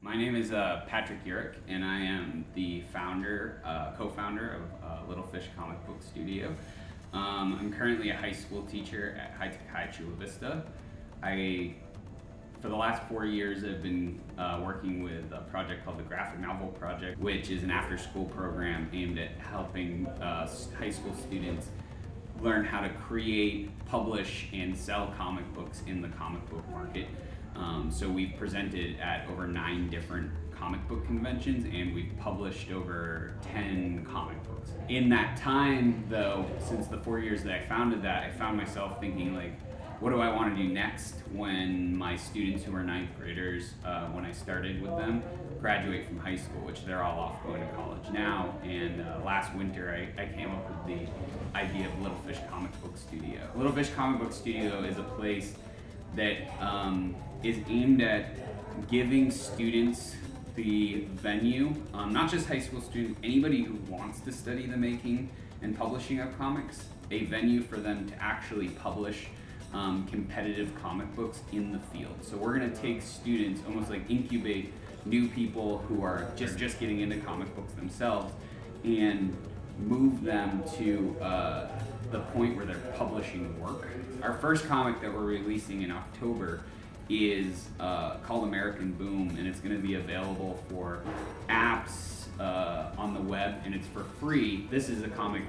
My name is Patrick Urick, and I am the co-founder of Little Fish Comic Book Studio. I'm currently a high school teacher at High Tech High Chula Vista. For the last 4 years, I've been working with a project called the Graphic Novel Project, which is an after-school program aimed at helping high school students learn how to create, publish, and sell comic books in the comic book market. So we've presented at over 9 different comic book conventions, and we've published over 10 comic books. In that time, though, since the 4 years that I founded that, I found myself thinking, like, what do I want to do next when my students who are 9th graders, when I started with them, graduate from high school, which they're all off going to college now. And last winter, I came up with the idea of Little Fish Comic Book Studio. Little Fish Comic Book Studio is a place that is aimed at giving students the venue, not just high school students, anybody who wants to study the making and publishing of comics, a venue for them to actually publish competitive comic books in the field. So we're going to take students, almost like incubate new people who are just getting into comic books themselves, and move them to the point where they're publishing work. Our first comic that we're releasing in October is called American Boom, and it's going to be available for apps on the web, and it's for free. This is a comic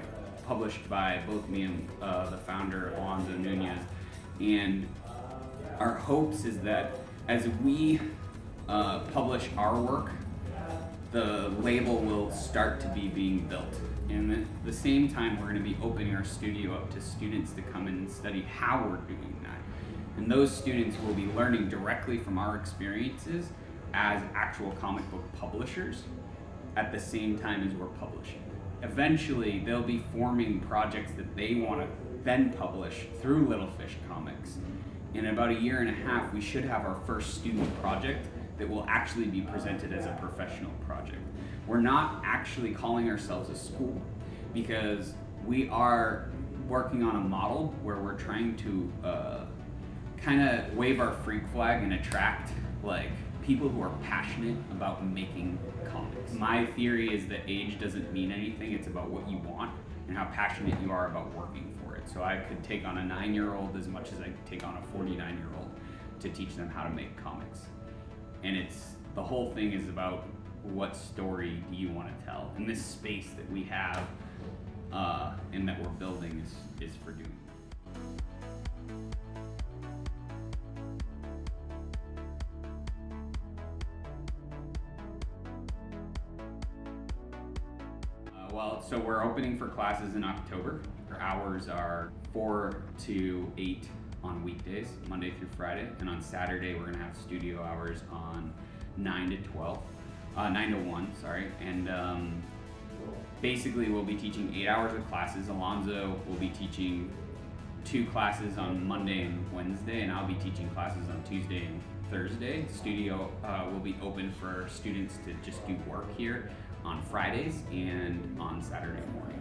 published by both me and the founder, Alonzo Nunez, and our hopes is that as we publish our work, the label will start to be being built. And at the same time, we're going to be opening our studio up to students to come in and study how we're doing that. And those students will be learning directly from our experiences as actual comic book publishers at the same time as we're publishing. Eventually, they'll be forming projects that they want to then publish through Little Fish Comics. In about 1.5 years, we should have our first student project that will actually be presented as a professional project. We're not actually calling ourselves a school, because we are working on a model where we're trying to kind of wave our freak flag and attract people who are passionate about making comics. My theory is that age doesn't mean anything, it's about what you want and how passionate you are about working for it. So I could take on a 9-year-old as much as I could take on a 49-year-old to teach them how to make comics. And the whole thing is about what story do you want to tell? And this space that we have and that we're building is for doing. So we're opening for classes in October. Our hours are 4 to 8 on weekdays, Monday through Friday, and on Saturday we're going to have studio hours on 9 to 1, sorry. And basically we'll be teaching 8 hours of classes. Alonzo will be teaching 2 classes on Monday and Wednesday, and I'll be teaching classes on Tuesday and Thursday. Studio will be open for students to just do work here on Fridays and on Saturday morning.